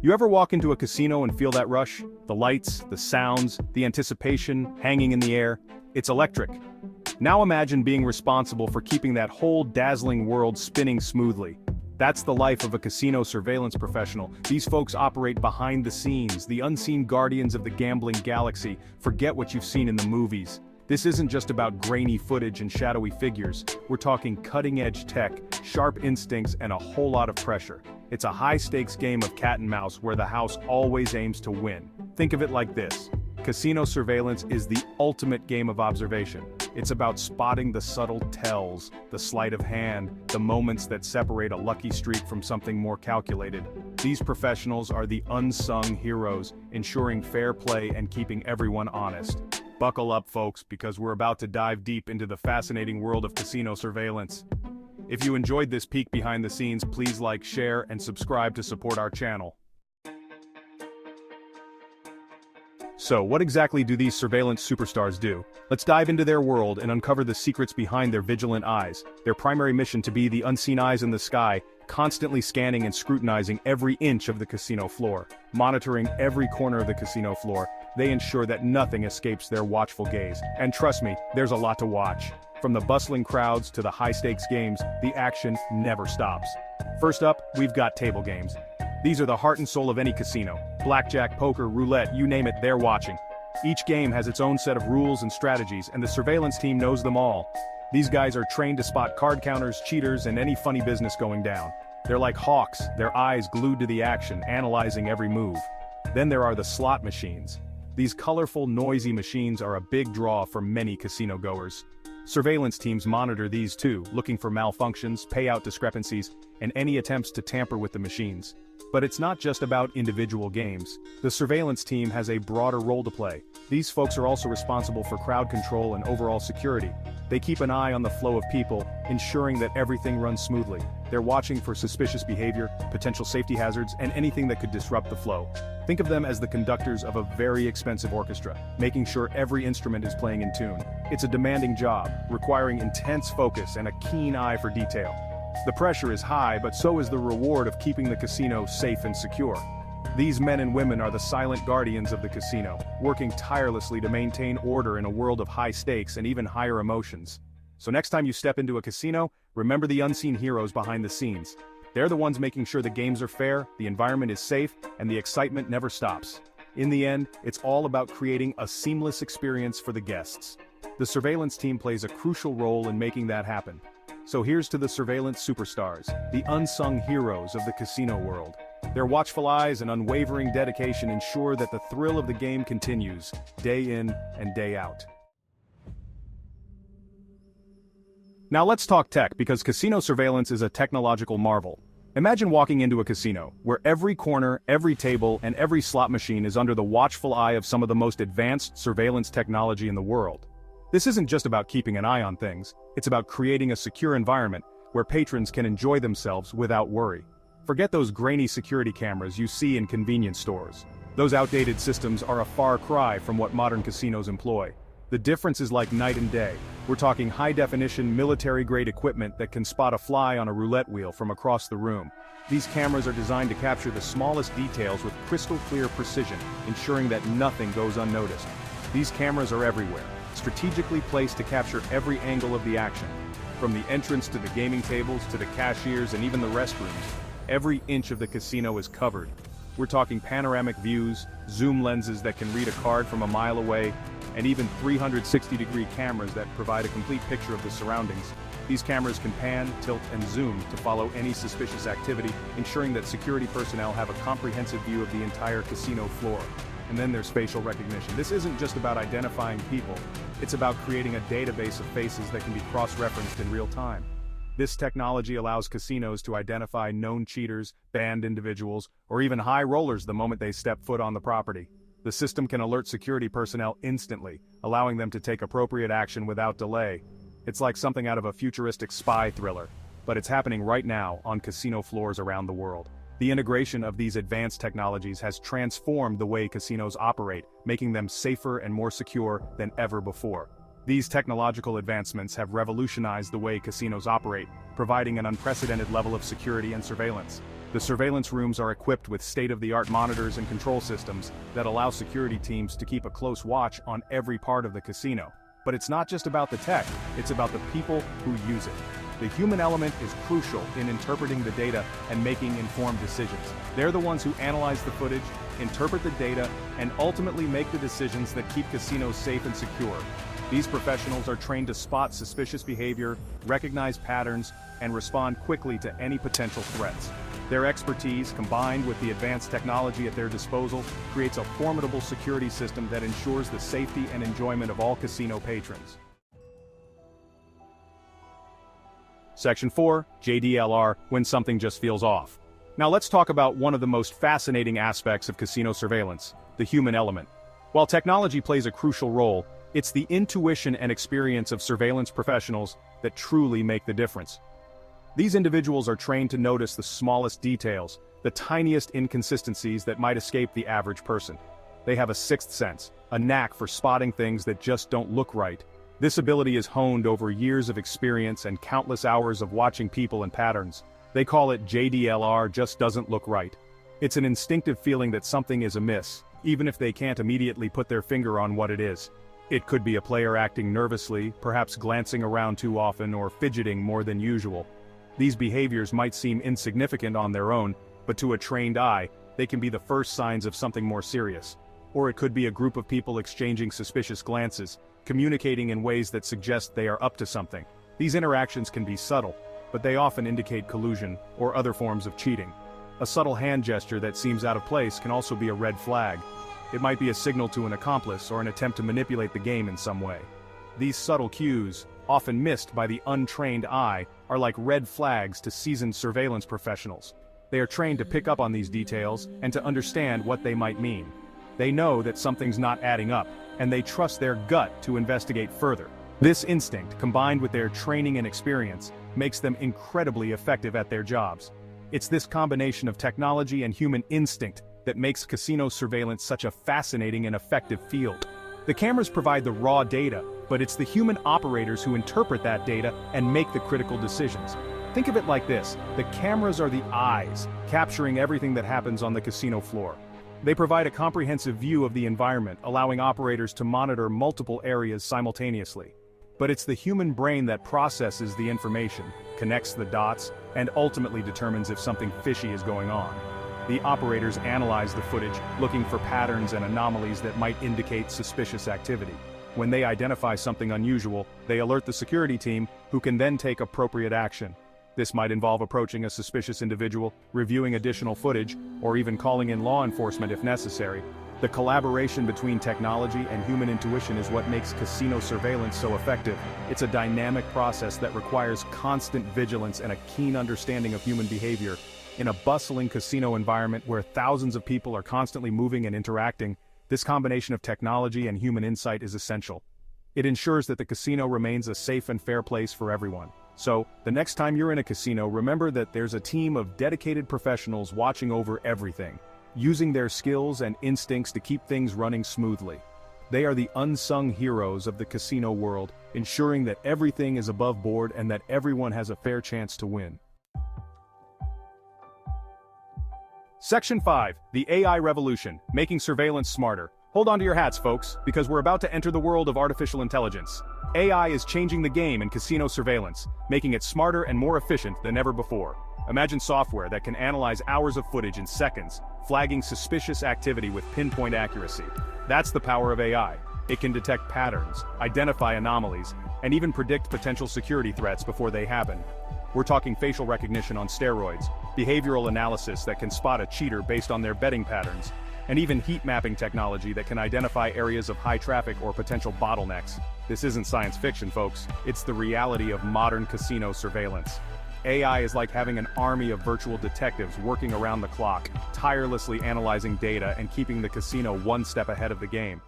You ever walk into a casino and feel that rush? The lights, the sounds, the anticipation hanging in the air. It's electric. Now imagine being responsible for keeping that whole dazzling world spinning smoothly. That's the life of a casino surveillance professional. These folks operate behind the scenes, the unseen guardians of the gambling galaxy. Forget what you've seen in the movies. This isn't just about grainy footage and shadowy figures. We're talking cutting-edge tech, sharp instincts, and a whole lot of pressure. It's a high-stakes game of cat and mouse where the house always aims to win. Think of it like this. Casino surveillance is the ultimate game of observation. It's about spotting the subtle tells, the sleight of hand, the moments that separate a lucky streak from something more calculated. These professionals are the unsung heroes, ensuring fair play and keeping everyone honest. Buckle up, folks, because we're about to dive deep into the fascinating world of casino surveillance. If you enjoyed this peek behind the scenes, please like, share, and subscribe to support our channel. So, what exactly do these surveillance superstars do? Let's dive into their world and uncover the secrets behind their vigilant eyes. Their primary mission to be the unseen eyes in the sky, constantly scanning and scrutinizing every inch of the casino floor. Monitoring every corner of the casino floor, they ensure that nothing escapes their watchful gaze. And trust me, there's a lot to watch. From the bustling crowds to the high-stakes games, the action never stops. First up, we've got table games. These are the heart and soul of any casino. Blackjack, poker, roulette, you name it, they're watching. Each game has its own set of rules and strategies, and the surveillance team knows them all. These guys are trained to spot card counters, cheaters, and any funny business going down. They're like hawks, their eyes glued to the action, analyzing every move. Then there are the slot machines. These colorful, noisy machines are a big draw for many casino goers. Surveillance teams monitor these too, looking for malfunctions, payout discrepancies, and any attempts to tamper with the machines. But it's not just about individual games. The surveillance team has a broader role to play. These folks are also responsible for crowd control and overall security. They keep an eye on the flow of people, ensuring that everything runs smoothly. They're watching for suspicious behavior, potential safety hazards, and anything that could disrupt the flow. Think of them as the conductors of a very expensive orchestra, making sure every instrument is playing in tune. It's a demanding job, requiring intense focus and a keen eye for detail. The pressure is high, but so is the reward of keeping the casino safe and secure. These men and women are the silent guardians of the casino, working tirelessly to maintain order in a world of high stakes and even higher emotions. So next time you step into a casino, remember the unseen heroes behind the scenes. They're the ones making sure the games are fair, the environment is safe, and the excitement never stops. In the end, it's all about creating a seamless experience for the guests. The surveillance team plays a crucial role in making that happen. So here's to the surveillance superstars, the unsung heroes of the casino world. Their watchful eyes and unwavering dedication ensure that the thrill of the game continues, day in and day out. Now let's talk tech, because casino surveillance is a technological marvel. Imagine walking into a casino, where every corner, every table, and every slot machine is under the watchful eye of some of the most advanced surveillance technology in the world. This isn't just about keeping an eye on things, it's about creating a secure environment where patrons can enjoy themselves without worry. Forget those grainy security cameras you see in convenience stores. Those outdated systems are a far cry from what modern casinos employ. The difference is like night and day. We're talking high-definition, military-grade equipment that can spot a fly on a roulette wheel from across the room. These cameras are designed to capture the smallest details with crystal-clear precision, ensuring that nothing goes unnoticed. These cameras are everywhere, strategically placed to capture every angle of the action. From the entrance to the gaming tables to the cashiers and even the restrooms, every inch of the casino is covered. We're talking panoramic views, zoom lenses that can read a card from a mile away, and even 360-degree cameras that provide a complete picture of the surroundings. These cameras can pan, tilt, and zoom to follow any suspicious activity, ensuring that security personnel have a comprehensive view of the entire casino floor. And then there's facial recognition. This isn't just about identifying people, it's about creating a database of faces that can be cross-referenced in real time. This technology allows casinos to identify known cheaters, banned individuals, or even high rollers the moment they step foot on the property. The system can alert security personnel instantly, allowing them to take appropriate action without delay. It's like something out of a futuristic spy thriller, but it's happening right now on casino floors around the world. The integration of these advanced technologies has transformed the way casinos operate, making them safer and more secure than ever before. These technological advancements have revolutionized the way casinos operate, providing an unprecedented level of security and surveillance. The surveillance rooms are equipped with state-of-the-art monitors and control systems that allow security teams to keep a close watch on every part of the casino. But it's not just about the tech, it's about the people who use it. The human element is crucial in interpreting the data and making informed decisions. They're the ones who analyze the footage, interpret the data, and ultimately make the decisions that keep casinos safe and secure. These professionals are trained to spot suspicious behavior, recognize patterns, and respond quickly to any potential threats. Their expertise, combined with the advanced technology at their disposal, creates a formidable security system that ensures the safety and enjoyment of all casino patrons. Section 4, JDLR, when something just feels off. Now let's talk about one of the most fascinating aspects of casino surveillance, the human element. While technology plays a crucial role, it's the intuition and experience of surveillance professionals that truly make the difference. These individuals are trained to notice the smallest details, the tiniest inconsistencies that might escape the average person. They have a sixth sense, a knack for spotting things that just don't look right. This ability is honed over years of experience and countless hours of watching people and patterns. They call it JDLR, just doesn't look right. It's an instinctive feeling that something is amiss, even if they can't immediately put their finger on what it is. It could be a player acting nervously, perhaps glancing around too often or fidgeting more than usual. These behaviors might seem insignificant on their own, but to a trained eye, they can be the first signs of something more serious. Or it could be a group of people exchanging suspicious glances, communicating in ways that suggest they are up to something. These interactions can be subtle, but they often indicate collusion or other forms of cheating. A subtle hand gesture that seems out of place can also be a red flag. It might be a signal to an accomplice or an attempt to manipulate the game in some way. These subtle cues, often missed by the untrained eye, are like red flags to seasoned surveillance professionals. They are trained to pick up on these details and to understand what they might mean. They know that something's not adding up, and they trust their gut to investigate further. This instinct, combined with their training and experience, makes them incredibly effective at their jobs. It's this combination of technology and human instinct that makes casino surveillance such a fascinating and effective field. The cameras provide the raw data, but it's the human operators who interpret that data and make the critical decisions. Think of it like this: the cameras are the eyes, capturing everything that happens on the casino floor. They provide a comprehensive view of the environment, allowing operators to monitor multiple areas simultaneously. But it's the human brain that processes the information, connects the dots, and ultimately determines if something fishy is going on. The operators analyze the footage, looking for patterns and anomalies that might indicate suspicious activity. When they identify something unusual, they alert the security team, who can then take appropriate action. This might involve approaching a suspicious individual, reviewing additional footage, or even calling in law enforcement if necessary. The collaboration between technology and human intuition is what makes casino surveillance so effective. It's a dynamic process that requires constant vigilance and a keen understanding of human behavior. In a bustling casino environment where thousands of people are constantly moving and interacting, this combination of technology and human insight is essential. It ensures that the casino remains a safe and fair place for everyone. So, the next time you're in a casino, remember that there's a team of dedicated professionals watching over everything, using their skills and instincts to keep things running smoothly. They are the unsung heroes of the casino world, ensuring that everything is above board and that everyone has a fair chance to win. Section 5, the AI revolution, making surveillance smarter. Hold on to your hats, folks, because we're about to enter the world of artificial intelligence. AI is changing the game in casino surveillance, making it smarter and more efficient than ever before. Imagine software that can analyze hours of footage in seconds, flagging suspicious activity with pinpoint accuracy. That's the power of AI. It can detect patterns, identify anomalies, and even predict potential security threats before they happen. We're talking facial recognition on steroids, behavioral analysis that can spot a cheater based on their betting patterns, and even heat mapping technology that can identify areas of high traffic or potential bottlenecks. This isn't science fiction, folks. It's the reality of modern casino surveillance. AI is like having an army of virtual detectives working around the clock, tirelessly analyzing data and keeping the casino one step ahead of the game.